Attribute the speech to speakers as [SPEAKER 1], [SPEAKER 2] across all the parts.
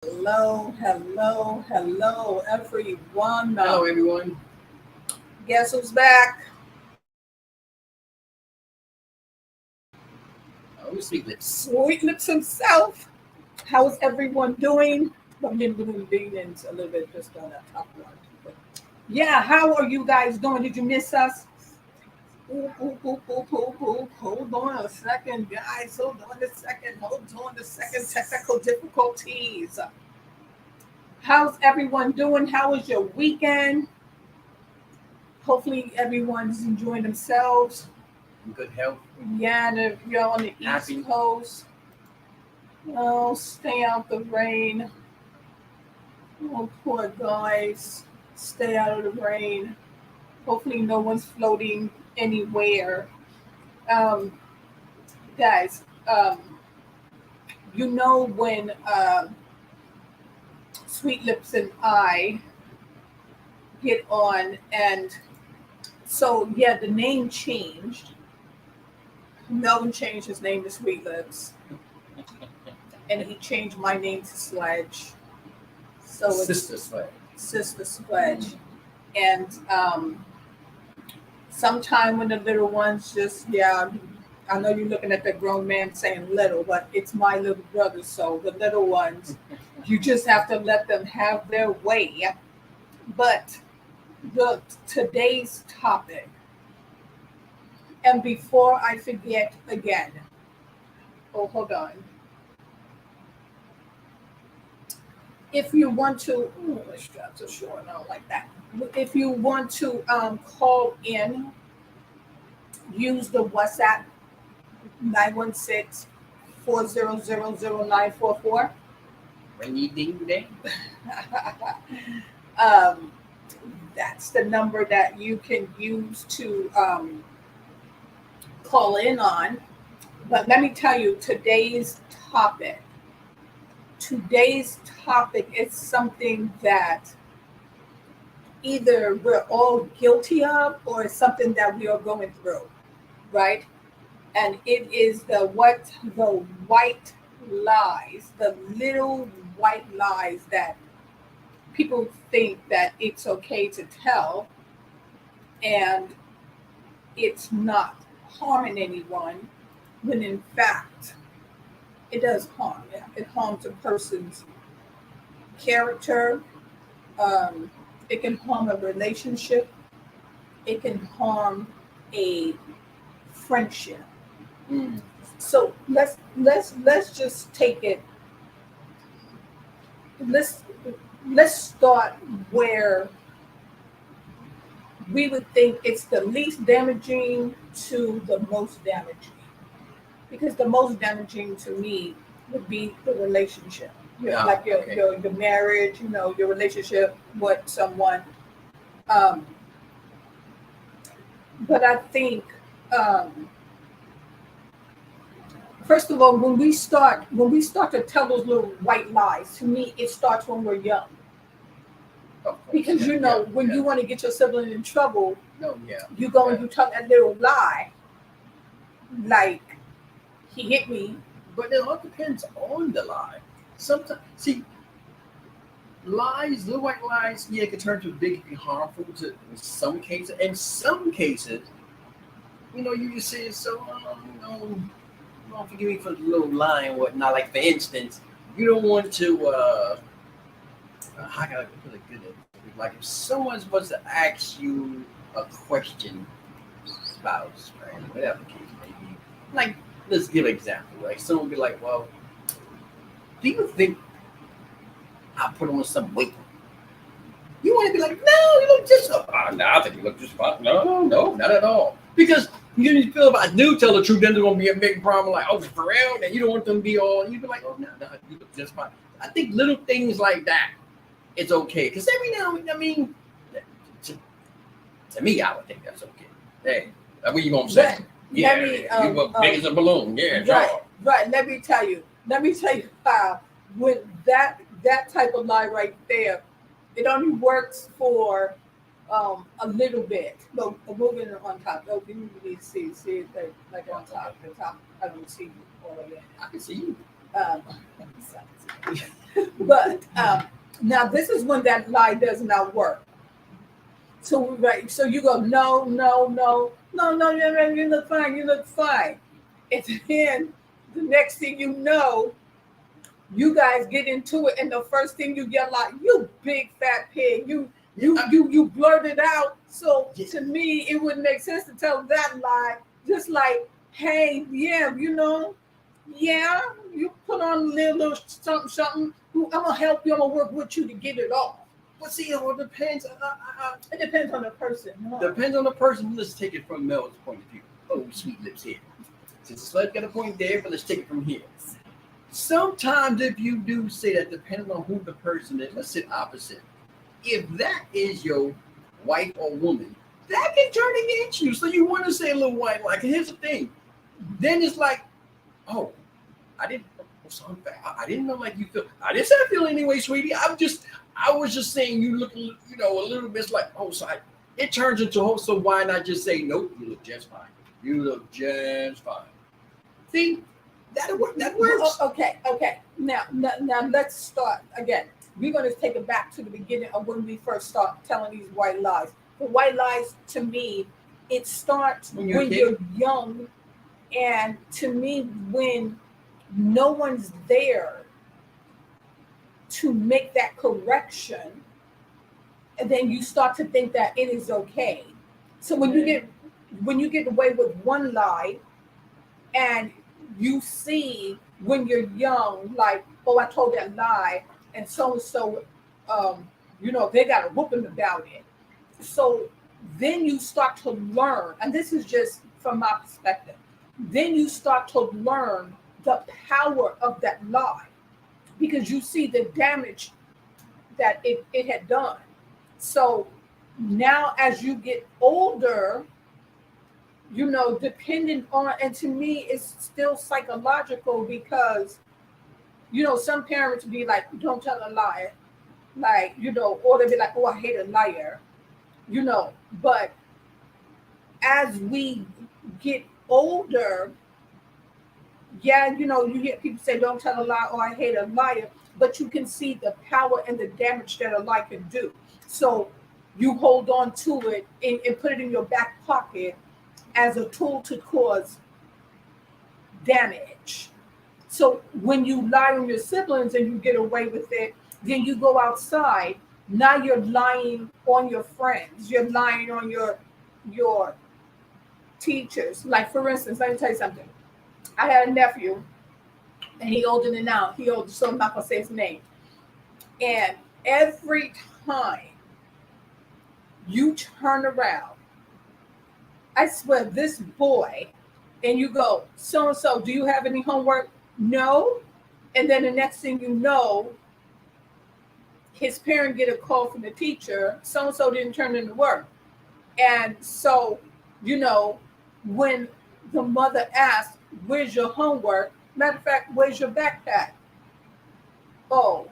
[SPEAKER 1] Hello, hello, hello, everyone.
[SPEAKER 2] Hello, everyone.
[SPEAKER 1] Guess who's back?
[SPEAKER 2] Oh, Sweet Lips.
[SPEAKER 1] Sweet Lips himself. How's everyone doing? I'm doing beans a little bit just on that top one. But yeah, how are you guys doing? Did you miss us? Ooh. Hold on a second, guys. Hold on a second. Hold on a second. Technical difficulties. How's everyone doing? How was your weekend? Hopefully everyone's enjoying themselves.
[SPEAKER 2] In good health.
[SPEAKER 1] Yeah, and if you're on the East
[SPEAKER 2] Happy.
[SPEAKER 1] Coast, oh, stay out the rain. Oh, poor guys. Stay out of the rain. Hopefully no one's floating anywhere. Um, guys, you know when Sweet Lips and I get on and so yeah, the name changed. Melvin changed his name to Sweet Lips and he changed my name to Sledge. So it's
[SPEAKER 2] Sister Sweat.
[SPEAKER 1] Sister Sledge. And sometime when the little ones just, yeah, I know you're looking at the grown man saying little, but it's my little brother. So the little ones, you just have to let them have their way. But the today's topic, and before I forget again, oh, hold on. If you want to, ooh, my straps are short, I don't like that. If you want to call in, use the WhatsApp 916-4000944.
[SPEAKER 2] Rainy ding day.
[SPEAKER 1] um, that's the number that you can use to call in on. But let me tell you, topic, today's topic is something that either we're all guilty of or it's something that we are going through, right? And it is the white lies, the little white lies that people think that it's okay to tell and it's not harming anyone when in fact it does harm. It harms a person's character. Um, it can harm a relationship. It can harm a friendship.
[SPEAKER 2] Mm.
[SPEAKER 1] So let's just take it. Let's let's start where we would think it's the least damaging to the most damaging. Because the most damaging to me would be the relationship.
[SPEAKER 2] Yeah.
[SPEAKER 1] Like
[SPEAKER 2] Okay.
[SPEAKER 1] your marriage, your relationship with someone. Um, but I think first of all, when we start to tell those little white lies, to me it starts when we're young.
[SPEAKER 2] Of course.
[SPEAKER 1] Because
[SPEAKER 2] Yeah. Yeah.
[SPEAKER 1] when
[SPEAKER 2] Yeah.
[SPEAKER 1] you want to get your sibling in trouble,
[SPEAKER 2] No. Yeah.
[SPEAKER 1] you go and
[SPEAKER 2] Yeah.
[SPEAKER 1] you tell that little lie, like he hit me.
[SPEAKER 2] But it all depends on the lie. Sometimes, see, lies, little white lies, yeah, can turn to big and harmful to in some cases. In some cases, you just say so. Forgive me for the little lie and whatnot. Like for instance, you don't want to. How can I put it good? Like if someone's supposed to ask you a question, spouse, right, whatever the case may be. Like, let's give an example. Like someone be like, "Well, do you think I put on some weight?" You want to be like, "No, you look just. No, I think you look just fine. No, no, not at all." Because you feel if I do tell the truth, then there's gonna be a big problem. Like, oh, for real, and you don't want them to be all. You be like, "Oh, no, no, you look just fine." I think little things like that, it's okay. Because every now and then, I mean, to, to me, I would think that's okay. Hey, that's what you gonna say?
[SPEAKER 1] Let,
[SPEAKER 2] Yeah,
[SPEAKER 1] let me
[SPEAKER 2] you look big as a balloon. Yeah,
[SPEAKER 1] right,
[SPEAKER 2] sure.
[SPEAKER 1] right. Let me tell you how with that type of lie right there, it only works for a little bit. No, moving on top. No, you need to see it like on
[SPEAKER 2] Okay.
[SPEAKER 1] top. The top. I don't see you all of that.
[SPEAKER 2] I can see you.
[SPEAKER 1] Um, but now this is when that lie does not work. So right, so you go, no, no, no, no, no, you look fine, you look fine. And then the next thing you know, you guys get into it, and the first thing you yell out, "You big fat pig!" You blurt it out. So to me, it wouldn't make sense to tell that lie. Just like, hey, yeah, yeah, you put on a little something, something. I'm gonna help you. I'm gonna work with you to get it off.
[SPEAKER 2] But see, it all depends.
[SPEAKER 1] It depends on the person.
[SPEAKER 2] Depends on the person. Let's take it from Mel's point of view. Oh, sweet lips here. Since the slut got a point there, but let's take it from here. Sometimes if you do say that, depending on who the person is, let's say opposite. If that is your wife or woman, that can turn against you. So you want to say a little white like, here's the thing. Then it's like, oh, I didn't. I didn't know like you feel. I didn't say I feel anyway, sweetie. I was just saying you look, a little bit like, oh, so it turns into, oh, so why not just say, nope, you look just fine. You look just fine. See, that works.
[SPEAKER 1] Okay. Now let's start again. We're going to take it back to the beginning of when we first start telling these white lies. The white lies, to me, it starts when you're young, and to me, when no one's there to make that correction, and then you start to think that it is okay. So when you get away with one lie, and you see when you're young, like, oh, I told that lie, and so, they got a whooping about it. So then you start to learn, and this is just from my perspective, then you start to learn the power of that lie because you see the damage that it had done. So now as you get older, depending on, and to me, it's still psychological because, some parents be like, don't tell a lie, like, or they be like, oh, I hate a liar, but as we get older, yeah, you hear people say, don't tell a lie or I hate a liar, but you can see the power and the damage that a lie can do. So you hold on to it and put it in your back pocket as a tool to cause damage. So when you lie on your siblings and you get away with it, then you go outside. Now you're lying on your friends. You're lying on your teachers. Like, for instance, let me tell you something. I had a nephew, and he older than now. He older, so I'm not gonna say his name. And every time you turn around, I swear, this boy, and you go, so-and-so, do you have any homework? No. And then the next thing you know, his parent get a call from the teacher, so-and-so didn't turn in the work. And so, when the mother asked, where's your homework? Matter of fact, where's your backpack? Oh,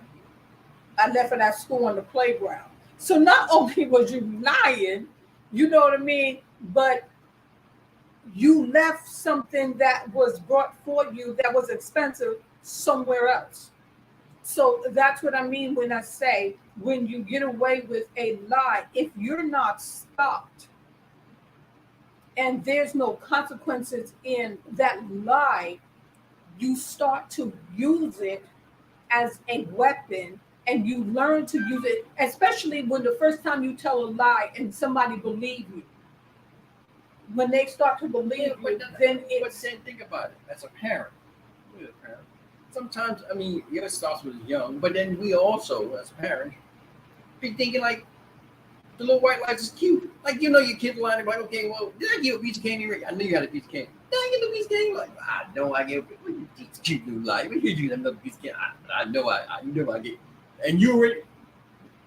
[SPEAKER 1] I left it at school on the playground. So not only was you lying, you know what I mean, but you left something that was brought for you that was expensive somewhere else. So that's what I mean when I say, when you get away with a lie, if you're not stopped and there's no consequences in that lie, you start to use it as a weapon, and you learn to use it, especially when the first time you tell a lie and somebody believes you. When they start to believe you, then it's...
[SPEAKER 2] But then think about it. As a parent, sometimes, it starts with young, but then we also, as parents, be thinking like, the little white lies is cute. Like, your kid lying, like, okay, well, did I give a piece of candy? I knew you had a piece of candy. Did I get a piece of candy? Like, I know I gave a cute little lie. What did you get another piece of candy? I know I get. And you were,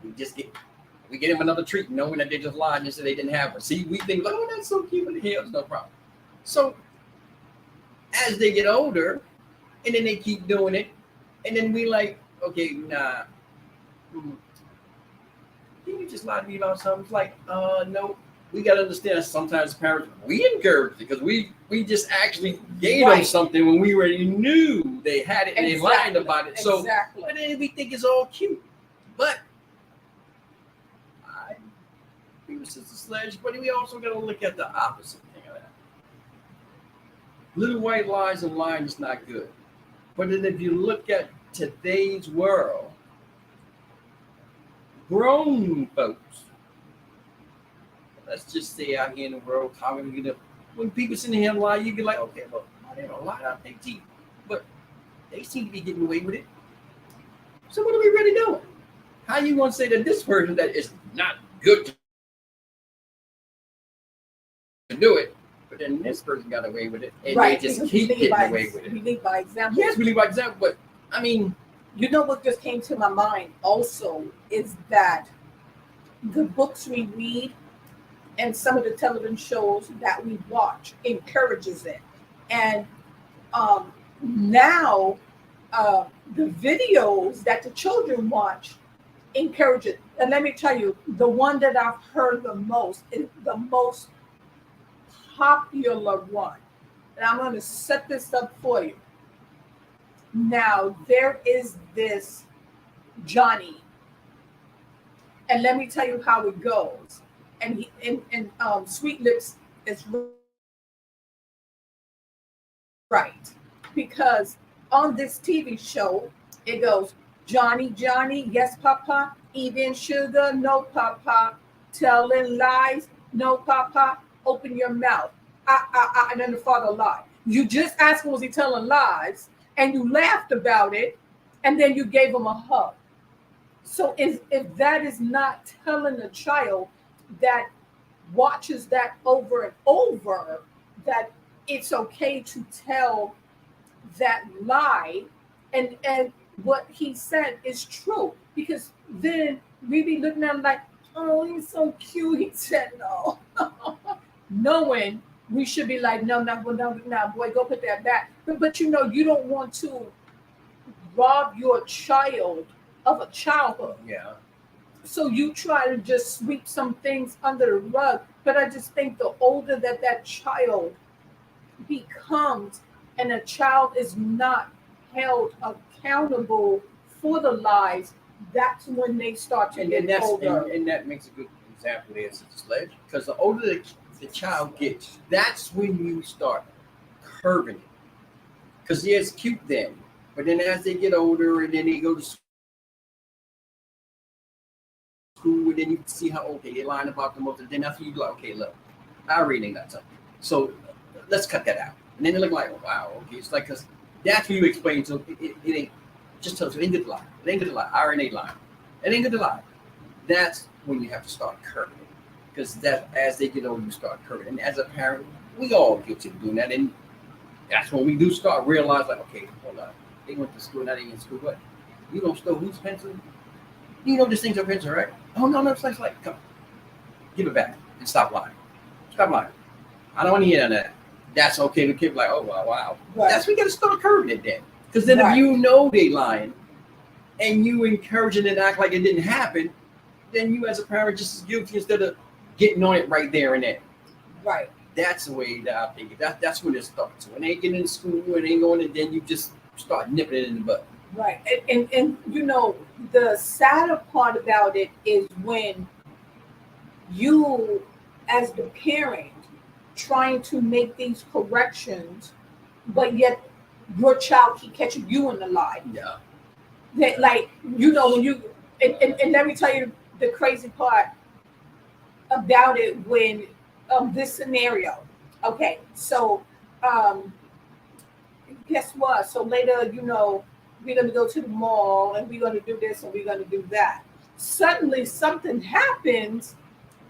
[SPEAKER 2] we get him another treat, knowing that they just lied and said they didn't have her. See, we think, oh, that's so cute, but hell, it's no problem. So, as they get older, and then they keep doing it, and then we like, okay, nah. Can you just lie to me about something? It's like, no. we got to understand that sometimes parents, we encourage it because we just actually gave them
[SPEAKER 1] Right.
[SPEAKER 2] something when we already knew they had it and they lied
[SPEAKER 1] Exactly.
[SPEAKER 2] about it. So,
[SPEAKER 1] Exactly.
[SPEAKER 2] but then we think it's all cute. But I agree with Sister Sledge, but we also got to look at the opposite thing of that. Little white lies and lying is not good. But then if you look at today's world, grown folks, let's just say out here in the world, how are we gonna, when people sitting here and lie, you be like, okay, well, they don't lie out their teeth, but they seem to be getting away with it. So what are we really doing? How you gonna say that this person that is not good to do it, but then this person got away with it, and
[SPEAKER 1] Right.
[SPEAKER 2] they just
[SPEAKER 1] Because
[SPEAKER 2] keep
[SPEAKER 1] we lead
[SPEAKER 2] getting
[SPEAKER 1] by
[SPEAKER 2] away with it?
[SPEAKER 1] we lead by example.
[SPEAKER 2] Yes, we lead by example, but I mean,
[SPEAKER 1] You know what just came to my mind also is that the books we read and some of the television shows that we watch encourages it. And now the videos that the children watch encourage it. And let me tell you, the one that I've heard the most is the most popular one. And I'm going to set this up for you. Now, there is this Johnny, and let me tell you how it goes. And he and Sweet Lips is right because on this TV show it goes Johnny, Johnny, yes, Papa, eating sugar, no, Papa, telling lies, no, Papa, open your mouth, and then the father lied. You just asked him was he telling lies, and you laughed about it, and then you gave him a hug. So if that is not telling a child that watches that over and over that it's okay to tell that lie, and what he said is true, because then we be looking at him like, oh, he's so cute, he said no. Knowing we should be like, no, no, no, no, boy, go put that back. But you know, you don't want to rob your child of a childhood.
[SPEAKER 2] yeah,
[SPEAKER 1] So you try to just sweep some things under the rug. But I just think the older that that child becomes, and a child is not held accountable for the lies, that's when they start to
[SPEAKER 2] and
[SPEAKER 1] get
[SPEAKER 2] that's
[SPEAKER 1] older.
[SPEAKER 2] and that makes a good example there, Sister Sledge, because the older the child gets, that's when you start curving it. Because yeah, it's cute then, but then as they get older and then they go to school, and then you see how okay they're lying about the most, and then that's when you go, okay, look, I already know that something. So let's cut that out. And then they look like, oh, wow, okay, it's like because that's when you explain to it ain't just tell us it ain't good to lie. It ain't good to lie. I already ain't lying. It ain't good to lie. That's when you have to start curving it. Because that as they get older, you start curving. And as a parent, we all guilty of doing that. And that's when we do start realize like, okay, hold on. They went to school, now they in school. What? You don't steal whose pencil? You know this thing's a pencil, right? Oh no, no, it's like come, give it back and stop lying. Stop lying. I don't want to hear none of that. That's okay. The kid like, oh wow, wow.
[SPEAKER 1] Right.
[SPEAKER 2] That's when you gotta start curving it then. Because then
[SPEAKER 1] Right.
[SPEAKER 2] if you know they lying and you encouraging it to act like it didn't happen, then you as a parent just as guilty instead of getting on it right there and then.
[SPEAKER 1] Right.
[SPEAKER 2] That's the way that I think. That's when it starts. When they get in school and they ain't going, and then you just start nipping it in the butt.
[SPEAKER 1] Right. And you know, the sadder part about it is when you, as the parent, trying to make these corrections, but yet your child keep catching you in the lie.
[SPEAKER 2] Yeah.
[SPEAKER 1] That, like, you know, when you and let me tell you the crazy part about it when this scenario. Okay, so um guess what? So later, you know, we're gonna go to the mall and we're gonna do this and we're gonna do that. Suddenly something happens,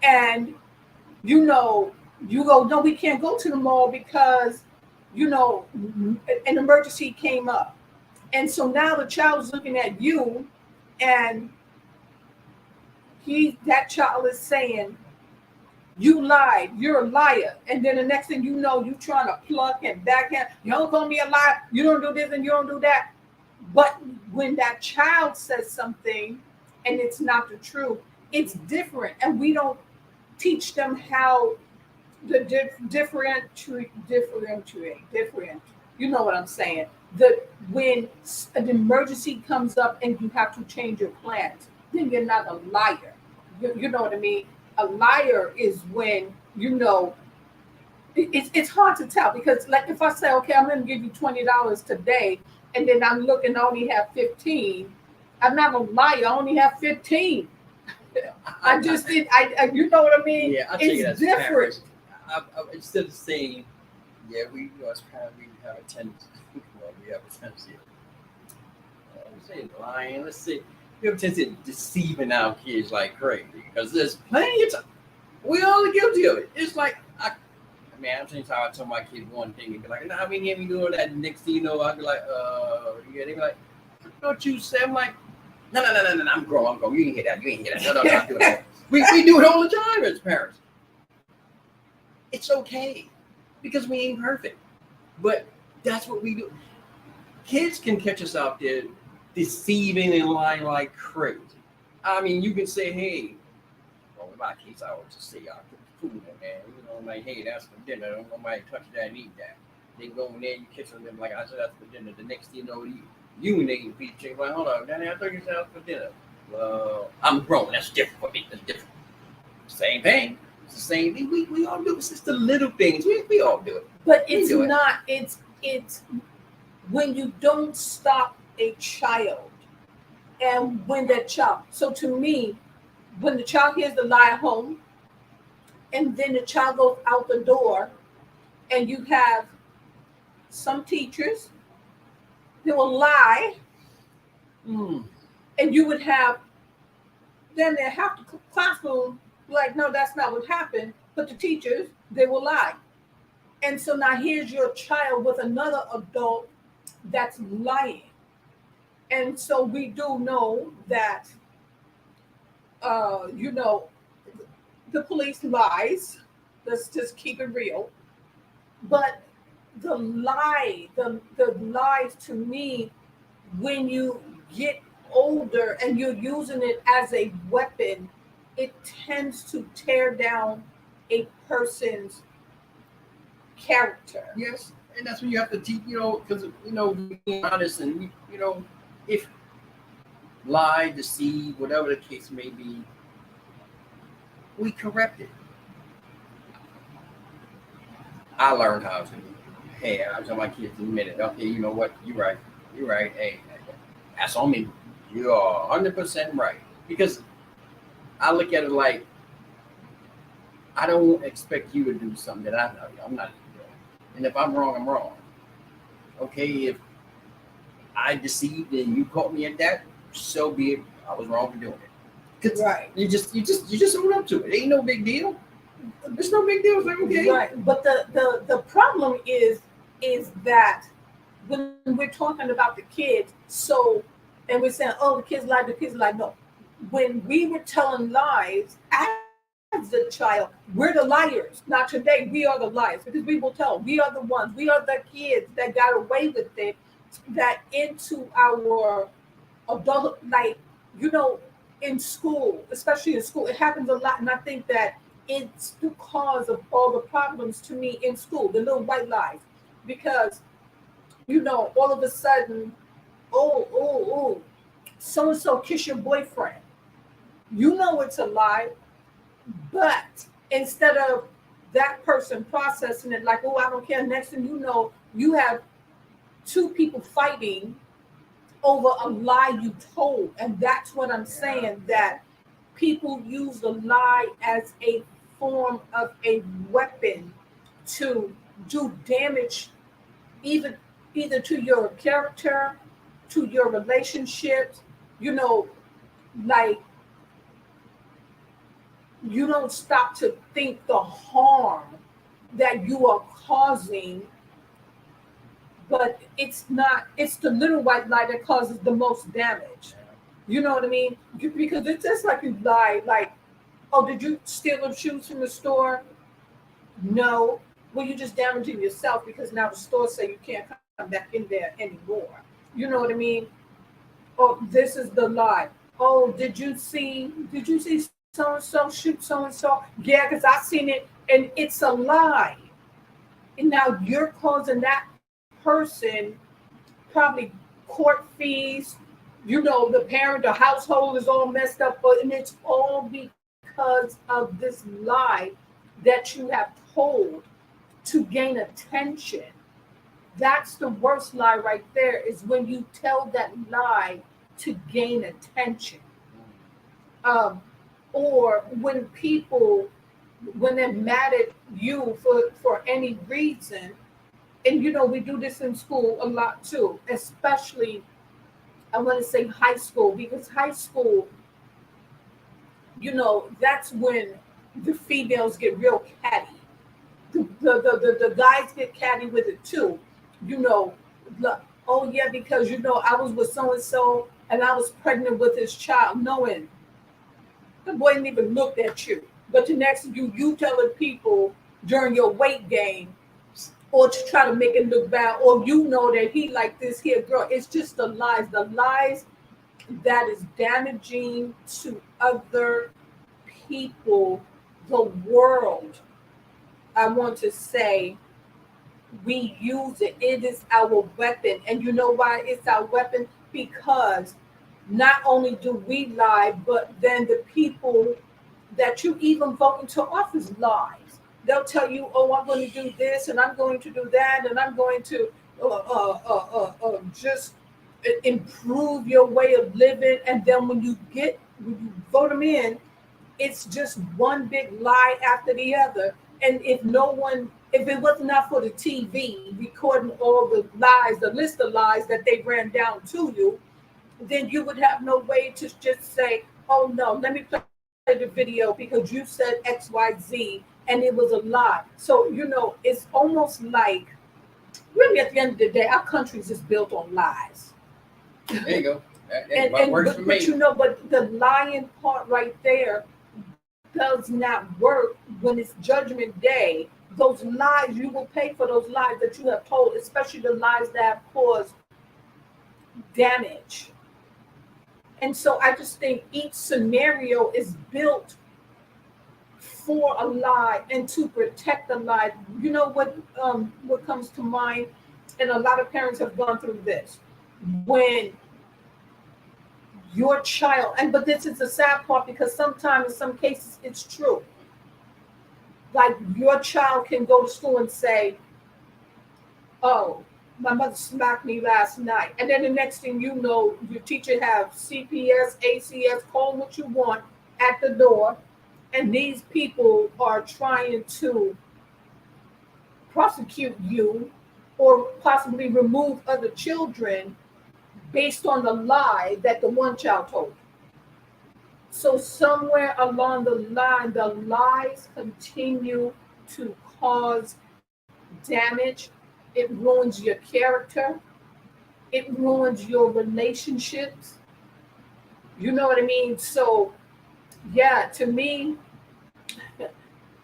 [SPEAKER 1] and you know, you go, no, we can't go to the mall because, you know, an emergency came up. And so now the child's looking at you, and that child is saying, you lied, you're a liar. And then the next thing you know, you trying to pluck and backhand, you don't call me a liar, you don't do this and you don't do that. But when that child says something and it's not the truth, it's different. And we don't teach them how the different. You know what I'm saying? The when an emergency comes up and you have to change your plans, then you're not a liar. You know what I mean? A liar is when it's hard to tell because like if I say okay, I'm going to give you $20 today, and then I'm looking, I only have 15. I'm not a liar. I only have 15. I just did. You know what I mean?
[SPEAKER 2] Yeah, I take it
[SPEAKER 1] It's
[SPEAKER 2] as
[SPEAKER 1] different.
[SPEAKER 2] parents. Instead of saying, yeah, as parents, we have a tendency. Well, we have a tendency. Let's say lying. Let's say we have a tendency of deceiving our kids like crazy because there's plenty of time. We all are guilty of it. It's like man, I'm saying how I tell my kids one thing and be like, nah, we ain't even doing that. Next thing you know, I'd be like, yeah, they be like, don't you say? I'm like, no, I'm grown. You ain't hear that. No, I'm doing that. We do it all the time as parents. It's okay because we ain't perfect, but that's what we do. Kids can catch us out there deceiving and lying like crazy. I mean, you can say, hey, well, in my case, I always just say, I put the food in there. You know, like, hey, that's for dinner. Don't nobody touch that and eat that. They go in there, you kiss them, like, I said, that's for dinner. The next thing you know, you and they eat piece of chicken. Like, hold on, Danny, I thought you said that was for dinner. Well, I'm grown. That's different for me. That's different. Same thing. It's the same thing. We all do it. It's just the little things. We all do it.
[SPEAKER 1] But it's not. It's when you don't stop a child, and when that child. So to me, when the child hears the lie at home, and then the child goes out the door, and you have some teachers who will lie, and you would have then they have to classroom like, no, that's not what happened. But the teachers, they will lie. And so now here's your child with another adult that's lying. And so we do know that, you know, the police lies. Let's just keep it real. But the lies to me, when you get older and you're using it as a weapon, it tends to tear down a person's character.
[SPEAKER 2] Yes, and that's when you have to teach, because, being honest and, if lie, deceive, whatever the case may be, we correct it. I learned how to. Hey, I tell my kids in a minute, okay, you know what? You're right. Hey, that's on me. You're 100% right. Because I look at it like, I don't expect you to do something that I'm not doing. And if I'm wrong, I'm wrong. Okay, if I deceived and you caught me at that, so be it. I was wrong for doing it.
[SPEAKER 1] Right.
[SPEAKER 2] You just own up to it. Ain't no big deal. It's no big deal. It's like, okay.
[SPEAKER 1] Right. But the problem is that when we're talking about the kids, and we're saying, oh, the kids lie, no. When we were telling lies as the child, we're the liars. Not today, we are the liars because we will tell. We are the ones. We are the kids that got away with it, that into our adult, like, in school, especially in school, it happens a lot. And I think that it's the cause of all the problems to me in school, the little white lies, because, all of a sudden, oh, so-and-so kiss your boyfriend. You know it's a lie, but instead of that person processing it like, oh, I don't care, next thing you know, you have two people fighting over a lie you told. And that's what I'm saying, that people use the lie as a form of a weapon to do damage, either to your character, to your relationships, like, you don't stop to think the harm that you are causing, but it's the little white lie that causes the most damage. You know what I mean? Because it's just like you lie, like, oh, did you steal them shoes from the store? No. Well, you're just damaging yourself because now the store say you can't come back in there anymore. You know what I mean? Oh, this is the lie. Oh, did you see so and so shoot so and so. Yeah, because I seen it, and it's a lie. And now you're causing that person probably court fees. You know, the parent, the household is all messed up, but and it's all because of this lie that you have told to gain attention. That's the worst lie right there, is when you tell that lie to gain attention. Um, or when people, when they're mad at you for any reason, and you know, we do this in school a lot too, especially I want to say high school, because high school, you know, that's when the females get real catty. The guys get catty with it too. You know, oh yeah, because you know I was with so and I was pregnant with his child, knowing the boy didn't even looked at you. But the next you telling people during your weight gain, or to try to make it look bad, or you know that he like this here girl. It's just the lies that is damaging to other people, the world. I want to say we use it. It is our weapon. And you know why it's our weapon? Because not only do we lie, but then the people that you even vote into office lies. They'll tell you, oh, I'm going to do this and I'm going to do that and I'm going to just improve your way of living. And then when you vote them in, it's just one big lie after the other. And if it was not for the TV recording all the lies, the list of lies that they ran down to you, then you would have no way to just say, oh no, let me play the video because you said XYZ and it was a lie. So, you know, it's almost like, really at the end of the day, our country is just built on lies.
[SPEAKER 2] There you go. That works for me.
[SPEAKER 1] But you know, but the lying part right there does not work when it's judgment day. Those lies, you will pay for those lies that you have told, especially the lies that have caused damage. And so I just think each scenario is built for a lie and to protect the lie. You know what comes to mind, and a lot of parents have gone through this. When your child, and but this is the sad part, because sometimes in some cases it's true. Like your child can go to school and say, oh, my mother smacked me last night. And then the next thing you know, your teacher have CPS, ACS, call what you want at the door. And these people are trying to prosecute you or possibly remove other children based on the lie that the one child told. So somewhere along the line, the lies continue to cause damage. It ruins your character. It ruins your relationships. You know what I mean? So, yeah, to me,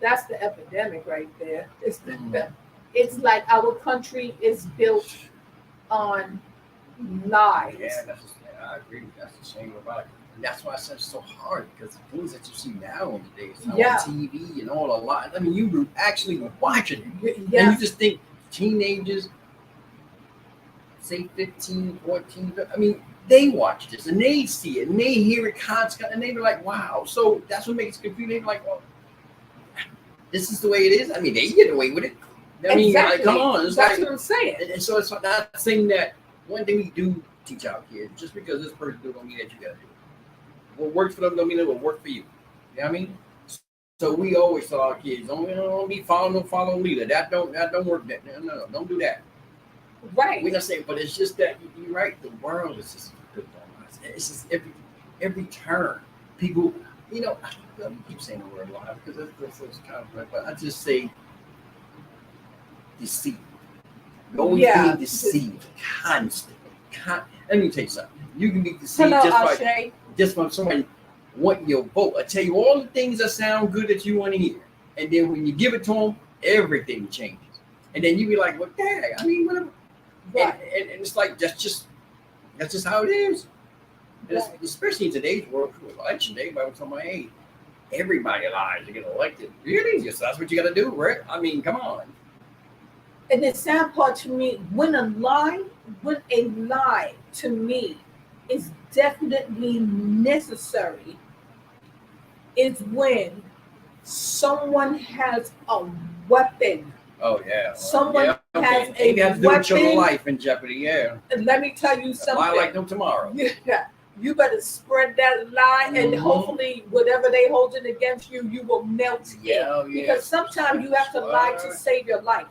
[SPEAKER 1] that's the epidemic right there. It's like our country is built on lies.
[SPEAKER 2] I agree with you. That's the shame about it. And that's why I said it's so hard, because the things that you see now on the days on TV and all the lies. I mean, you were actually watching it.
[SPEAKER 1] Yeah.
[SPEAKER 2] And you just think teenagers, say 15, 14, I mean, they watch this and they see it and they hear it constantly and they be like, wow. So that's what makes it confusing. They be like, well, this is the way it is. I mean, they get away with it. I mean,
[SPEAKER 1] exactly.
[SPEAKER 2] Like, come on. It's
[SPEAKER 1] that's
[SPEAKER 2] like,
[SPEAKER 1] what I'm saying.
[SPEAKER 2] And so it's not saying that one thing we do teach our kids, just because this person do don't mean that you got to do it. What works for them don't mean it will work for you. You know what I mean? So we always tell our kids, don't be follow leader. That don't work. No, don't do that.
[SPEAKER 1] Right.
[SPEAKER 2] We're not saying, but it's just that you're right. The world is just built on lies. It's just every turn, people. You know, I keep saying the word lie because that's kind of right. But I just say deceit. You're always being deceived constantly. Let me tell you something. You can be deceived just by somebody wanting your vote. I tell you all the things that sound good that you want to hear, and then when you give it to them, everything changes. And then you be like, "Well, dang, I mean, whatever." Right. And it's like that's just how it is. And especially in today's world, election day, by the time I age, everybody lies to get elected. Really? Just that's what you got to do, right? I mean, come on.
[SPEAKER 1] And the sad part to me, when a lie to me is definitely necessary, is when someone has a weapon.
[SPEAKER 2] Oh yeah.
[SPEAKER 1] Someone
[SPEAKER 2] Yeah. Okay.
[SPEAKER 1] has
[SPEAKER 2] Maybe
[SPEAKER 1] a
[SPEAKER 2] have to do with your
[SPEAKER 1] weapon.
[SPEAKER 2] life in jeopardy. Yeah.
[SPEAKER 1] And let me tell you
[SPEAKER 2] Lie like
[SPEAKER 1] something.
[SPEAKER 2] no tomorrow.
[SPEAKER 1] Yeah, you better spread that lie, and hopefully, whatever they holding against you, you will melt it.
[SPEAKER 2] Yeah.
[SPEAKER 1] Because sometimes you have to lie to save your life.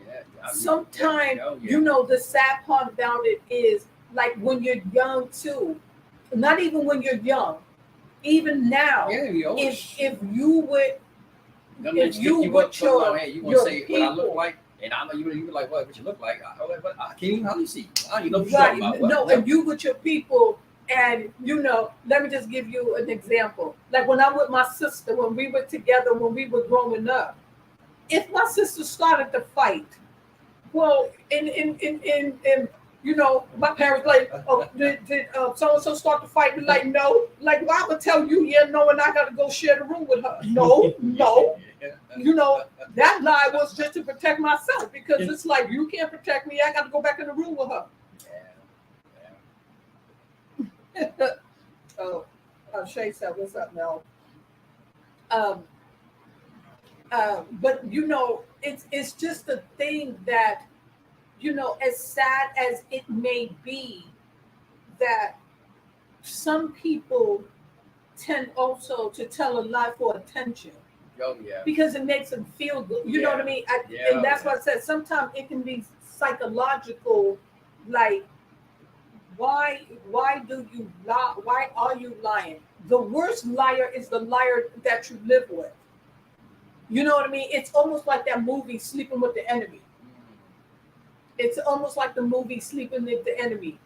[SPEAKER 2] Yeah.
[SPEAKER 1] Sometimes, you know, the sad part about it is like when you're young too. Not even when you're young, even now.
[SPEAKER 2] Yeah. You
[SPEAKER 1] If you would, if you
[SPEAKER 2] you
[SPEAKER 1] with
[SPEAKER 2] you gonna say
[SPEAKER 1] people,
[SPEAKER 2] what I look like, and I know you be like, what you look like? I can't even hardly see. I don't even know what
[SPEAKER 1] right?
[SPEAKER 2] you're talking about.
[SPEAKER 1] No, and you with your people, and you know, let me just give you an example. Like when I'm with my sister, when we were together, when we were growing up, if my sister started to fight, well, in you know, my parents like, oh, did so and so start to fight? Be like, no. Like, well, I would tell you, yeah, no, and I got to go share the room with her. No, no. You know, that lie was just to protect myself because it's like you can't protect me. I got to go back in the room with her. Oh, Shay said, "What's up, Mel?" Um, but you know, it's just a thing that, you know, as sad as it may be, that some people tend also to tell a lie for attention.
[SPEAKER 2] Oh yeah.
[SPEAKER 1] Because it makes them feel good. You know what I mean? And that's why I said sometimes it can be psychological. Like, why do you lie? Why are you lying? The worst liar is the liar that you live with. You know what I mean? It's almost like that movie Sleeping with the Enemy. It's almost like the movie Sleeping with the Enemy.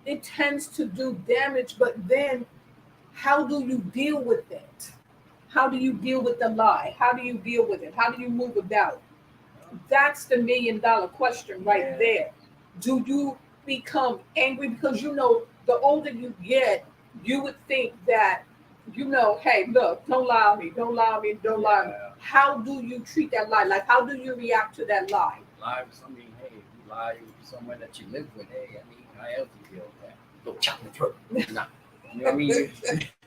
[SPEAKER 1] It tends to do damage, but then how do you deal with it? How do you deal with the lie? How do you deal with it? How do you move about? That's the $1,000,000 question right there. Do you become angry? Because you know, the older you get, you would think that, you know, hey, look, don't lie on me, don't lie on me, don't lie on me. How do you treat that lie? Like, how do you react to that lie?
[SPEAKER 2] Lie with somebody, hey, if you lie with someone that you live with, hey, I mean, how else do you feel with that? Go chop the throat. Nah. You know what I mean?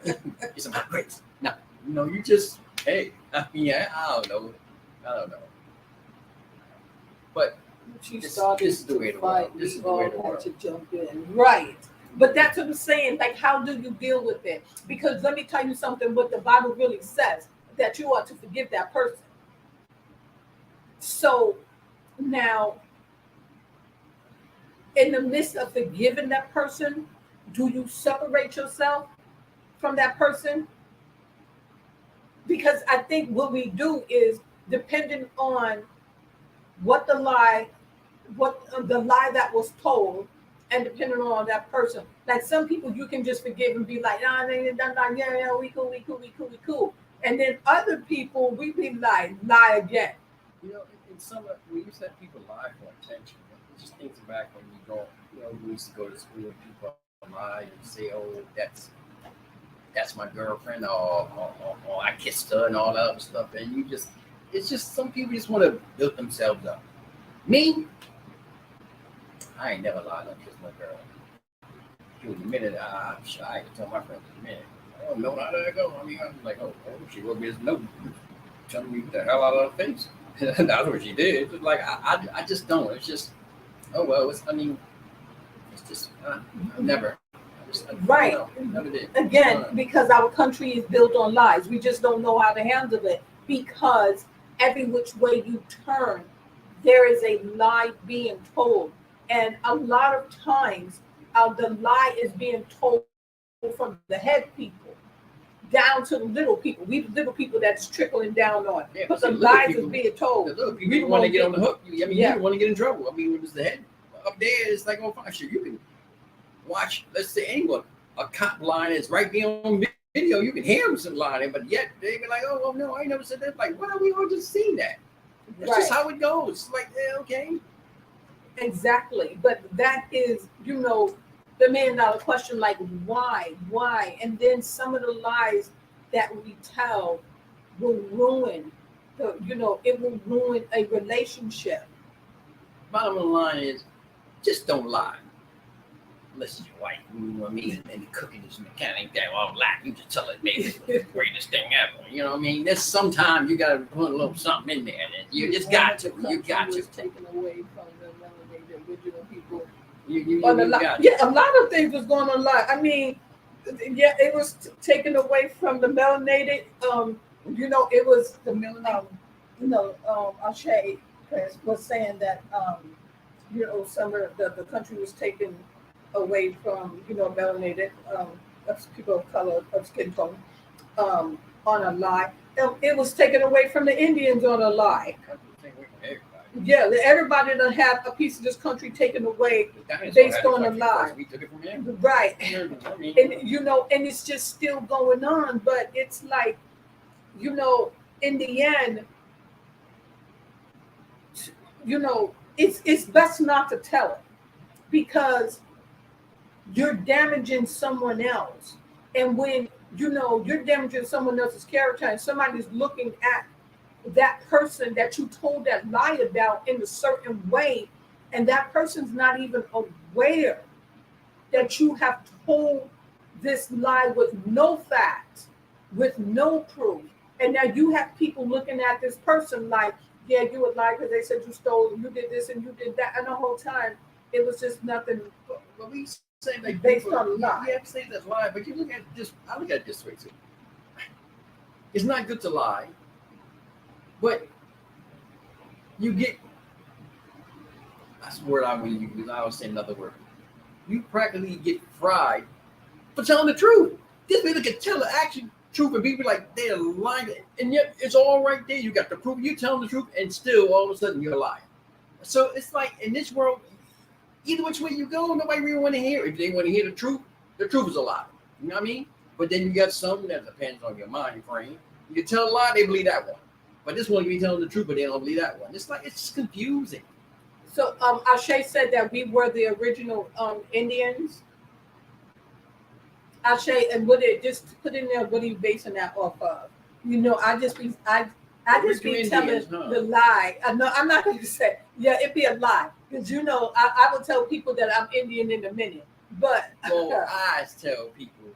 [SPEAKER 2] Get some hot grapes. No. You know, you just, hey, I mean, I don't know. But
[SPEAKER 1] She
[SPEAKER 2] this
[SPEAKER 1] started
[SPEAKER 2] is the way
[SPEAKER 1] to
[SPEAKER 2] the world.
[SPEAKER 1] fight.
[SPEAKER 2] This is
[SPEAKER 1] We
[SPEAKER 2] the way
[SPEAKER 1] all
[SPEAKER 2] the
[SPEAKER 1] had
[SPEAKER 2] world.
[SPEAKER 1] to jump in. Right. But that's what I'm saying. Like, how do you deal with it? Because let me tell you something, what the Bible really says, that you ought to forgive that person. So now, in the midst of forgiving that person, do you separate yourself from that person? Because I think what we do is, depending on what the lie, what the lie that was told, and depending on that person. Like some people, you can just forgive and be like, nah, yeah, we cool, we cool. And then other people, we be like, lie again.
[SPEAKER 2] You know, in some when you said people lie for attention, it just thinks back when you go, you know, we used to go to school and people lie and say, oh, that's my girlfriend, or I kissed her and all that other stuff, and you just, it's just some people just want to build themselves up. Me, I ain't never lied on kissed my girl. She was a minute, I'm shy. I can tell my friends in a minute. I don't know how did I go. I mean, I'm like, oh, she wrote me this note telling me the hell out of her face. That's what she did. It's like I just don't. It's just, oh well. I mean, it's just never.
[SPEAKER 1] Right.
[SPEAKER 2] Never did.
[SPEAKER 1] Again, because our country is built on lies. We just don't know how to handle it because every which way you turn, there is a lie being told. And a lot of times, the lie is being told from the head people down to the little people. We the little people that's trickling down on.
[SPEAKER 2] Yeah,
[SPEAKER 1] but the lies is being told.
[SPEAKER 2] The little people want to get on the hook. I mean, you don't want to get in trouble. I mean, when it's the head up there, it's like, oh, fine, sure, you can watch, let's say, anyone. A cop line is right there on video. You can hear them lying, but yet they be like, oh, well, no, I ain't never said that. Like, why are we all just seeing that? That's just how it goes. It's like, yeah, okay.
[SPEAKER 1] Exactly. But that is, you know, the $1 million question, like why, and then some of the lies that we tell will ruin it will ruin a relationship.
[SPEAKER 2] Bottom line is, just don't lie. Unless it's your wife, you know what I mean? And the cooking is mechanic, that all lie. You just tell it, baby, it's the greatest thing ever. You know what I mean? There's sometimes you got to put a little something in there. And you just got to. You got to.
[SPEAKER 1] Taken away from the melanated original people.
[SPEAKER 2] You
[SPEAKER 1] got yeah, a lot of things was going on. I mean, yeah, it was taken away from the melanated. It was the melanated. Ashe was saying that some of the country was taken away from melanated people of color of skin tone on a lie. It was taken away from the Indians on a lie. Yeah, everybody done have a piece of this country taken away based on a lie.
[SPEAKER 2] We took it from them.
[SPEAKER 1] Right. And and it's just still going on, but it's like, in the end, it's best not to tell it, because you're damaging someone else. And when you're damaging someone else's character, and somebody's looking at that person that you told that lie about in a certain way, and that person's not even aware that you have told this lie with no facts, with no proof, and now you have people looking at this person like, yeah, you would lie because they said you stole, you did this and you did that, and the whole time it was just nothing.
[SPEAKER 2] But we say like
[SPEAKER 1] based on a lie.
[SPEAKER 2] You have to say that lie, but you look at this. I look at it this way too. It's not good to lie, but you get. That's the word I will use. I will say another word. You practically get fried for telling the truth. This way, they can tell the actual truth, and people like they're lying, and yet it's all right there. You got the proof. You telling the truth, and still all of a sudden you're lying. So it's like in this world, either which way you go, nobody really want to hear. If they want to hear the truth is a lie. You know what I mean? But then you got some that depends on your mind frame. You can tell a lie, they believe that one. But this one, you be telling the truth, but they don't believe that one. It's like, it's confusing.
[SPEAKER 1] So Ashe said that we were the original Indians. Ashe, and what it just put in there, what are you basing that off of? I just be telling the lie. No, I'm not going to say, yeah, it'd be a lie. Because, I will tell people that I'm Indian in a minute. But.
[SPEAKER 2] Well, I tell people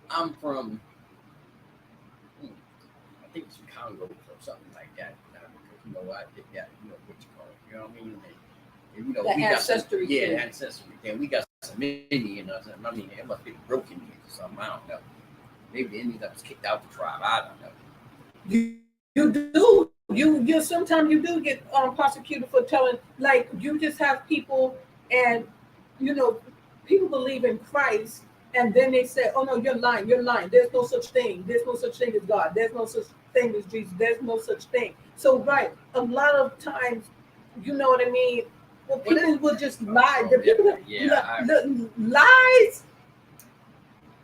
[SPEAKER 2] I'm from, I think it's Congo or something like that. Because, I did that, what you call it. You know what I mean? And,
[SPEAKER 1] the
[SPEAKER 2] we
[SPEAKER 1] ancestry.
[SPEAKER 2] Got some, ancestry. And we got some Indian or something. I mean, it must be broken or something. I don't know. Maybe the Indians that was kicked out the tribe. I don't know.
[SPEAKER 1] You do. You sometimes you do get prosecuted for telling, like, you just have people, and people believe in Christ, and then they say, oh no, you're lying, there's no such thing as God, there's no such thing as Jesus, there's no such thing. So right, a lot of times, you know what I mean, well, people will just lie. The people lies,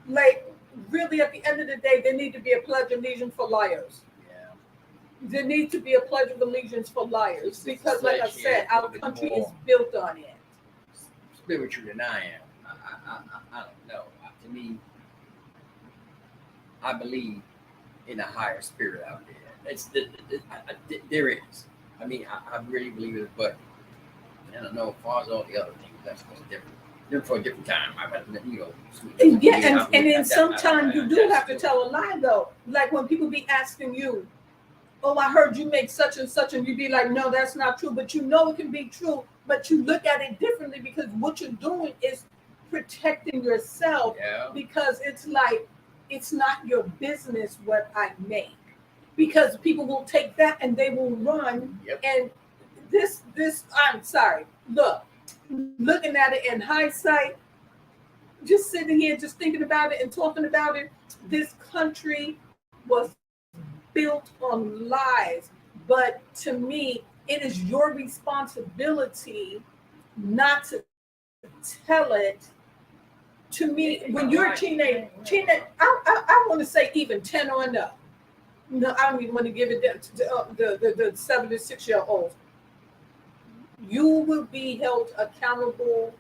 [SPEAKER 1] like, really at the end of the day, there need to be a pledge of allegiance for liars. There needs to be a pledge of allegiance for liars, because, like I said, our country is built on it.
[SPEAKER 2] Spiritual than I am. I don't know. To me, I believe in a higher spirit out there. There is. I mean, I really believe it, but I don't know as far as all the other things. That's different. They're for a different time.
[SPEAKER 1] Yeah, and then sometimes you do have to tell a lie, though. Like when people be asking you, oh, I heard you make such and such, and you be like, no, that's not true. But it can be true, but you look at it differently, because what you're doing is protecting yourself. Because it's like, it's not your business what I make, because people will take that and they will run. And this I'm sorry, looking at it in hindsight, just sitting here just thinking about it and talking about it, this country was built on lies. But to me, it is your responsibility not to tell it. To me, when you're a teenage, I want to say even 10 or up. No, I don't even want to give it to the 7 to 6 year olds. you will be held accountable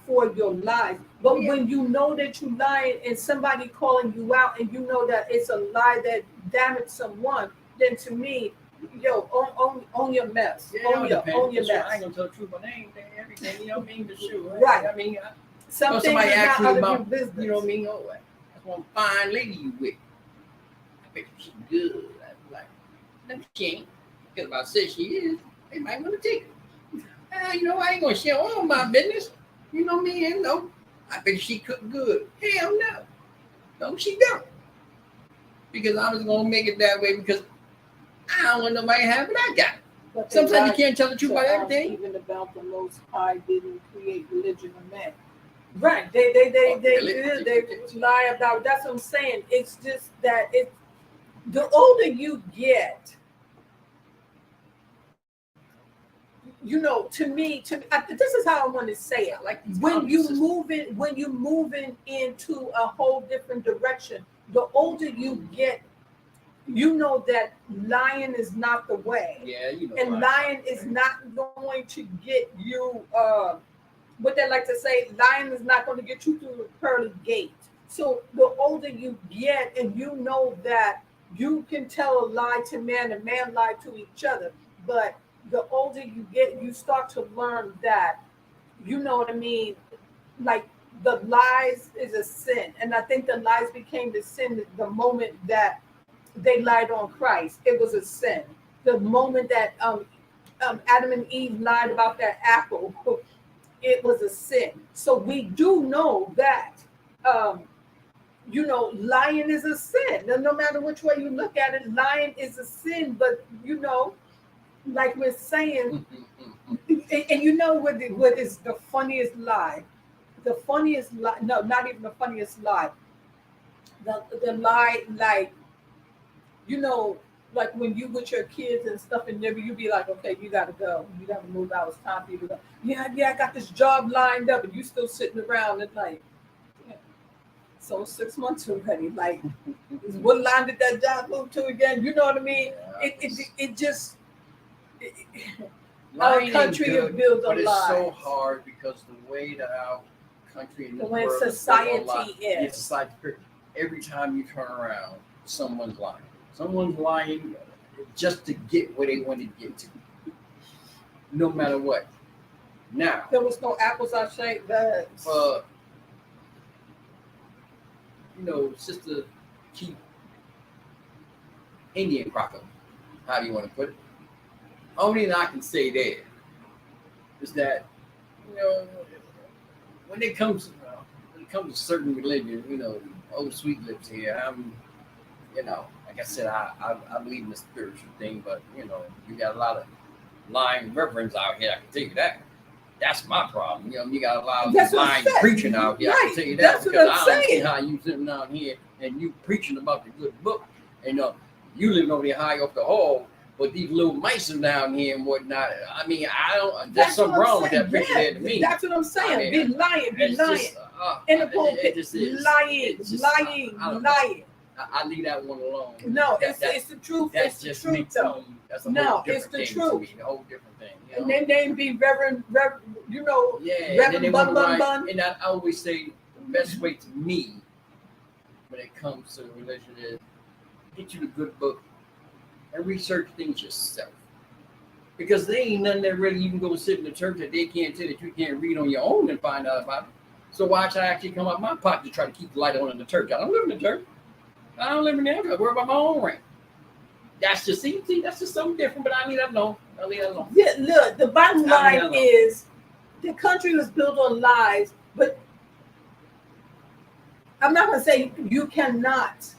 [SPEAKER 1] for your lies. But
[SPEAKER 2] Yeah.
[SPEAKER 1] when you know that you lying and somebody calling you out and you know that it's a lie that damaged someone, then to me, yo, own your mess.
[SPEAKER 2] Yeah, it all
[SPEAKER 1] Own
[SPEAKER 2] depends.
[SPEAKER 1] your
[SPEAKER 2] But sure, I ain't
[SPEAKER 1] mess.
[SPEAKER 2] gonna tell the truth on everything. You know what I mean? But sure,
[SPEAKER 1] Right.
[SPEAKER 2] I mean,
[SPEAKER 1] Some things
[SPEAKER 2] somebody
[SPEAKER 1] is
[SPEAKER 2] asks
[SPEAKER 1] not
[SPEAKER 2] me
[SPEAKER 1] out of your
[SPEAKER 2] about,
[SPEAKER 1] business.
[SPEAKER 2] you know what I mean? Oh, that's one fine lady you with. I bet she's good. I'm like, no, she ain't. Because if I said she is, they might want to take her. You know, I ain't gonna share all my business. You know what I mean? No, I bet she cook good. Hell no. No, she don't. Because I was gonna make it that way because I don't want nobody to have what I got.
[SPEAKER 1] But
[SPEAKER 2] Sometimes you can't tell the truth about everything.
[SPEAKER 1] Even about the Most High didn't create religion of man. Right. They lie about. That's what I'm saying. It's just that it's the older you get, this is how I want to say it.
[SPEAKER 2] Like
[SPEAKER 1] When you moving into a whole different direction, the older you get, you know that lying is not the way.
[SPEAKER 2] Yeah, you know.
[SPEAKER 1] And lying is not going to get you what they like to say, lying is not going to get you through the pearly gate. So the older you get and you know that you can tell a lie to man and man lie to each other, but the older you get, you start to learn that, you know what I mean, like the lies is a sin. And I think the lies became the sin the moment that they lied on Christ. It was a sin. The moment that Adam and Eve lied about that apple, it was a sin. So we do know that, um, lying is a sin. And no matter which way you look at it, lying is a sin. But like we're saying, and you know what is the funniest lie? The funniest lie? No, not even the funniest lie. The lie, like you know, like when you with your kids and stuff, and never you be like, okay, you gotta go, you gotta move out. It's time for you to go. Yeah, I got this job lined up, and you still sitting around and like, yeah. So 6 months already. Like, what line did that job move to again? You know what I mean?
[SPEAKER 2] Yeah,
[SPEAKER 1] It just our
[SPEAKER 2] lying
[SPEAKER 1] country
[SPEAKER 2] ain't
[SPEAKER 1] is
[SPEAKER 2] good,
[SPEAKER 1] built
[SPEAKER 2] but
[SPEAKER 1] on
[SPEAKER 2] it's
[SPEAKER 1] lies.
[SPEAKER 2] so hard because the way that our country and
[SPEAKER 1] The
[SPEAKER 2] this
[SPEAKER 1] way
[SPEAKER 2] world
[SPEAKER 1] society
[SPEAKER 2] is built on lies,
[SPEAKER 1] is.
[SPEAKER 2] it's society. Every time you turn around, someone's lying. Someone's lying just to get where they want to get to, no matter what. Now,
[SPEAKER 1] There was no apples I shake that.
[SPEAKER 2] Sister Keith Indian Crocker, how do you want to put it? Only thing I can say there is that, when it comes to certain religion, old sweet lips here, like I said, I believe in the spiritual thing, but you got a lot of lying reverends out here, I can tell you that. That's my problem. You got a lot of lying preaching out here. Right. I can tell you that.
[SPEAKER 1] That's
[SPEAKER 2] because
[SPEAKER 1] what I'm saying.
[SPEAKER 2] See how you sitting down here and you preaching about the good book, and you living over there high off the hall, but these little mice are down here and whatnot. I mean, I don't. There's something wrong with that picture there to me.
[SPEAKER 1] That's what I'm saying. Be lying.
[SPEAKER 2] Just,
[SPEAKER 1] in the pulpit, lying.
[SPEAKER 2] I leave that one alone.
[SPEAKER 1] No, it's the truth.
[SPEAKER 2] That's
[SPEAKER 1] it's
[SPEAKER 2] just
[SPEAKER 1] the truth, though.
[SPEAKER 2] That's a whole different thing to me. A whole different thing.
[SPEAKER 1] And then they be Reverend,
[SPEAKER 2] yeah,
[SPEAKER 1] Reverend Bun.
[SPEAKER 2] And I always say the best way to me when it comes to religion is get you the good book and research things yourself. Because there ain't nothing that really even go sit in the church that they can't tell that you can't read on your own and find out about it. So why should I actually come out my pocket to try to keep the light on in the church? I don't live in the church. I don't live in there. I worry about my own rent. That's just that's just something different, but I leave that alone.
[SPEAKER 1] Yeah, look, the bottom line is the country was built on lies, but I'm not gonna say you cannot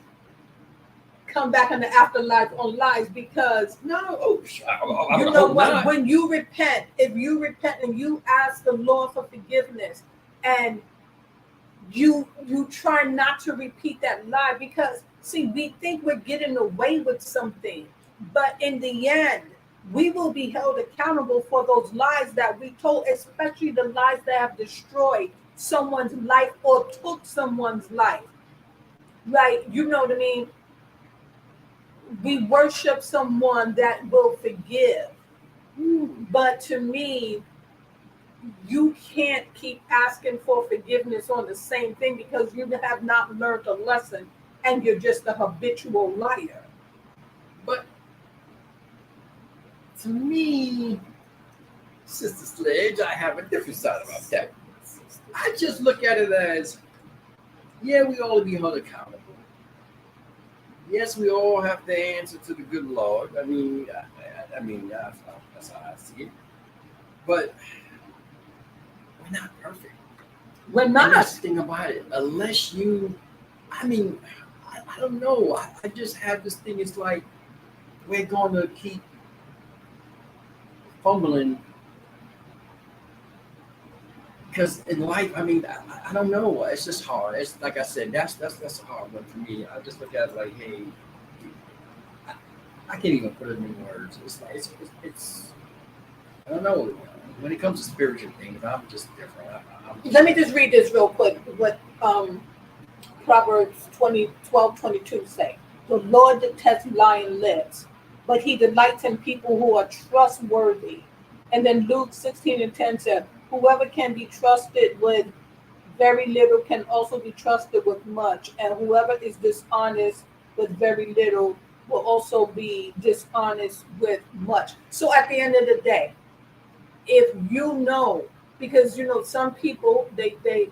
[SPEAKER 1] come back in the afterlife on lies, because when you repent, if you repent and you ask the Lord for forgiveness and you try not to repeat that lie, because see, we think we're getting away with something, but in the end we will be held accountable for those lies that we told, especially the lies that have destroyed someone's life or took someone's life. Like, you know what I mean? We worship someone that will forgive. But to me, you can't keep asking for forgiveness on the same thing because you have not learned a lesson and you're just a habitual liar.
[SPEAKER 2] But to me, Sister Sledge, I have a different side about that. I just look at it as, yeah, we all be held accountable. Yes, we all have to answer to the good Lord. That's how I see it. But we're not perfect.
[SPEAKER 1] We're
[SPEAKER 2] And
[SPEAKER 1] not.
[SPEAKER 2] that's the thing about it. Unless you, I don't know. I just have this thing. It's like we're going to keep fumbling because in life, I don't know. It's just hard. It's like I said, that's a hard one for me. I just look at it like, hey, I, I can't even put it in words. It's like it's I don't know. When it comes to spiritual things, I'm just different.
[SPEAKER 1] Let me just read this real quick. What Proverbs 20:12-22 say. The Lord detests lying lips, but he delights in people who are trustworthy. And then Luke 16:10 said, whoever can be trusted with very little can also be trusted with much, and whoever is dishonest with very little will also be dishonest with much. So at the end of the day, if you know, because some people they they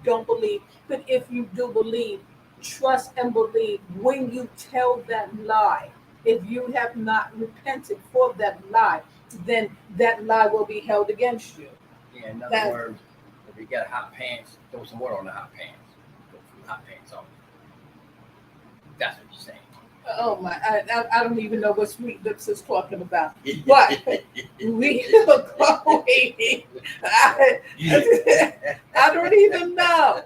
[SPEAKER 1] don't believe, but if you do believe, trust and believe when you tell that lie. If you have not repented for that lie, then that lie will be held against you.
[SPEAKER 2] Yeah, in other
[SPEAKER 1] That
[SPEAKER 2] words, if you got hot pants, throw some water on the hot pants. Throw some hot pants on. That's what you're saying.
[SPEAKER 1] Oh my! I don't even know what Sweet Lips is talking about. But we are going. I, I don't even know.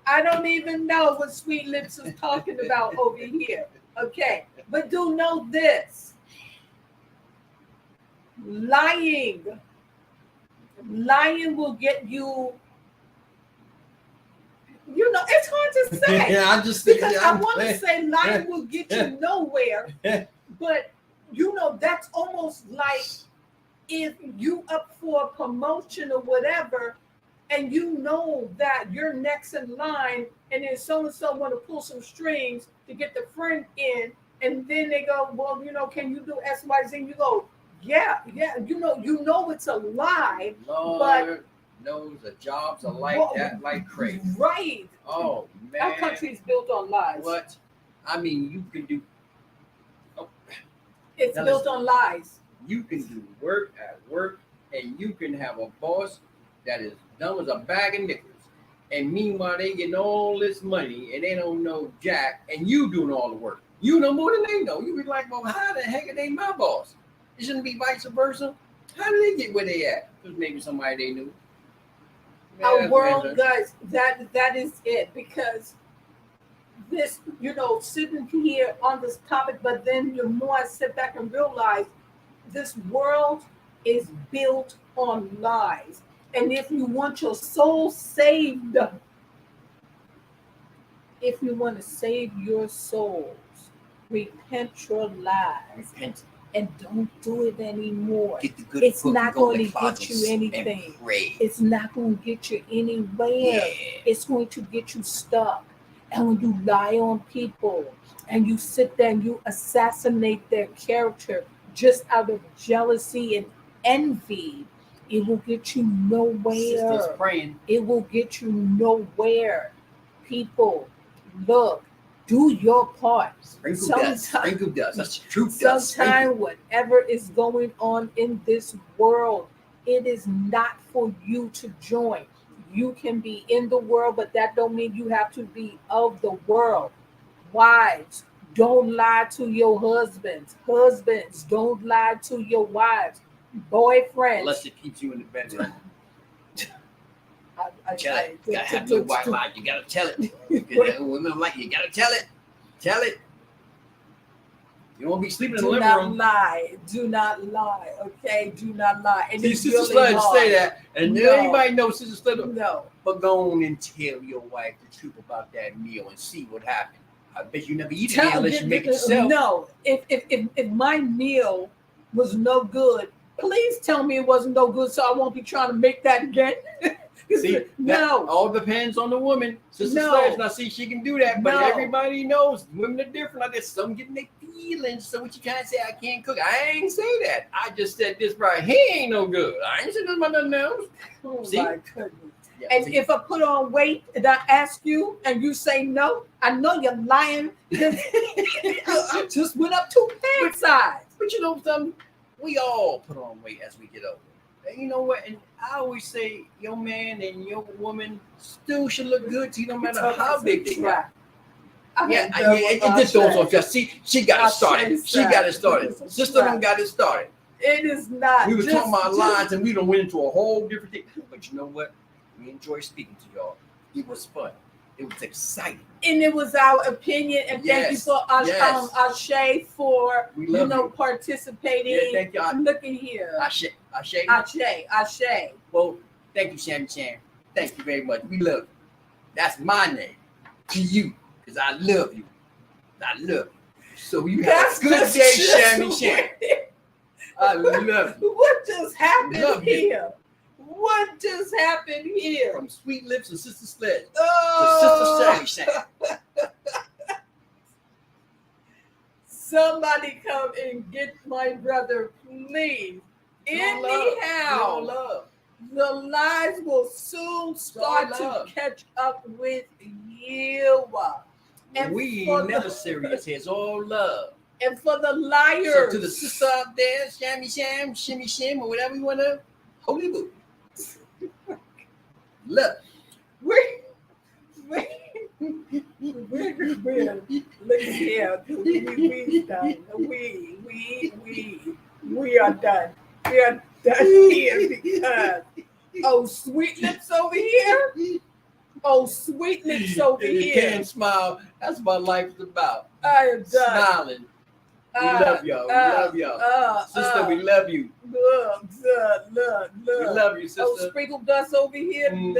[SPEAKER 1] I don't even know what Sweet Lips is talking about over here. Okay, but do know this: lying, lying will get you. It's hard to say
[SPEAKER 2] Yeah, I'm just
[SPEAKER 1] because
[SPEAKER 2] thinking.
[SPEAKER 1] I want to say lying will get you nowhere, but that's almost like if you up for a promotion or whatever, and you know that you're next in line, and then so and so want to pull some strings to get the friend in, and then they go, well, can you do X, Y, Z? And you go, yeah, yeah, it's a lie, but
[SPEAKER 2] Lord knows the jobs are like that, like crazy.
[SPEAKER 1] Right.
[SPEAKER 2] Oh man,
[SPEAKER 1] our country is built on lies.
[SPEAKER 2] What? You can do. Oh,
[SPEAKER 1] it's built on lies.
[SPEAKER 2] You can do work at work, and you can have a boss that is dumb as a bag of nickels. And meanwhile, they getting all this money, and they don't know jack, and you doing all the work. You know more than they know. You be like, well, how the heck are they my boss? It shouldn't be vice versa. How do they get where they at? Because maybe somebody they knew.
[SPEAKER 1] Our world, guys, that is it. Because this, sitting here on this topic, but then the more I sit back and realize this world is built on lies. And if you want your soul saved, if you want to save your souls, repent your lies.
[SPEAKER 2] Repent.
[SPEAKER 1] And don't do it anymore.
[SPEAKER 2] It's
[SPEAKER 1] not going to get you anything. It's not going to get you anywhere.
[SPEAKER 2] Yeah.
[SPEAKER 1] It's going to get you stuck. And when you lie on people and you sit there and you assassinate their character just out of jealousy and envy, it will get you nowhere.
[SPEAKER 2] Sisters praying.
[SPEAKER 1] It will get you nowhere. People, look. Do your part.
[SPEAKER 2] Sprinkle dust. That's truth dust.
[SPEAKER 1] Sometimes whatever is going on in this world, it is not for you to join. You can be in the world, but that don't mean you have to be of the world. Wives, don't lie to your husbands. Husbands, don't lie to your wives. Boyfriends.
[SPEAKER 2] Unless it keeps you in the bedroom.
[SPEAKER 1] Tell it.
[SPEAKER 2] You gotta have no white lie. You gotta tell it. Women like you gotta tell it. Tell it. You won't be sleeping in the living room.
[SPEAKER 1] Do not lie. Okay, do not lie. And
[SPEAKER 2] see, Sister Sledge say that, and anybody knows Sister Sledge.
[SPEAKER 1] No.
[SPEAKER 2] But go on and tell your wife the truth about that meal and see what happened. I bet you never eat it unless you make it yourself.
[SPEAKER 1] No, if my meal was no good. Please tell me it wasn't no good, so I won't be trying to make that again.
[SPEAKER 2] See, that
[SPEAKER 1] No,
[SPEAKER 2] all depends on the woman. Sister
[SPEAKER 1] No.
[SPEAKER 2] Sledge, now see, she can do that, but
[SPEAKER 1] No.
[SPEAKER 2] everybody knows women are different. Like this, some getting their feelings. So what you trying to say? I can't cook. I ain't say that. I just said this right. He ain't no good. I ain't saying nothing about nothing else.
[SPEAKER 1] oh
[SPEAKER 2] See?
[SPEAKER 1] my goodness.
[SPEAKER 2] Yeah,
[SPEAKER 1] And
[SPEAKER 2] see?
[SPEAKER 1] if I put on weight and I ask you and you say no, I know you're lying. I just went up 2 pant size.
[SPEAKER 2] But you know something? We all put on weight as we get older. And you know what? And I always say your man and your woman still should look good to you no matter how big they are. It just goes on. Just see, she got it started. She got it started. Sister done got it started.
[SPEAKER 1] It is not.
[SPEAKER 2] We were talking about lines and we done went into a whole different thing. But you know what? We enjoy speaking to y'all. It was fun. It was exciting.
[SPEAKER 1] And it was our opinion. And thank you for Ashe for
[SPEAKER 2] We love you.
[SPEAKER 1] participating.
[SPEAKER 2] Yeah, thank you.
[SPEAKER 1] Look at here.
[SPEAKER 2] Ashe. Well, thank you, Shammy Sham. Thank you very much. We love you. That's my name to you, because I love you. I love you. So you have a good day, Shammy Sham. I love you.
[SPEAKER 1] What just happened
[SPEAKER 2] Love you.
[SPEAKER 1] here? What just happened here?
[SPEAKER 2] From Sweet Lips and Sister Sledge
[SPEAKER 1] Oh,
[SPEAKER 2] to Sister Shammy Sham.
[SPEAKER 1] somebody come and get my brother, please. Anyhow,
[SPEAKER 2] love.
[SPEAKER 1] the lies will soon start to catch up with you. And
[SPEAKER 2] We
[SPEAKER 1] for
[SPEAKER 2] ain't never
[SPEAKER 1] the-
[SPEAKER 2] serious here. It's all love.
[SPEAKER 1] And for the liars,
[SPEAKER 2] So to the sister out there, Shammy Sham, Shimmy Shim, or whatever you want to, holy boo. Love.
[SPEAKER 1] we're look at here. We done. We are done. We are done here because Sweet Lips over here. Sweet Lips over
[SPEAKER 2] If you
[SPEAKER 1] here.
[SPEAKER 2] can't smile, that's what life is about.
[SPEAKER 1] I am done.
[SPEAKER 2] Smiling. We love y'all. We love y'all. Sister, we love you.
[SPEAKER 1] Look.
[SPEAKER 2] We love you, sister.
[SPEAKER 1] Sprinkle dust over here.
[SPEAKER 2] Mhm.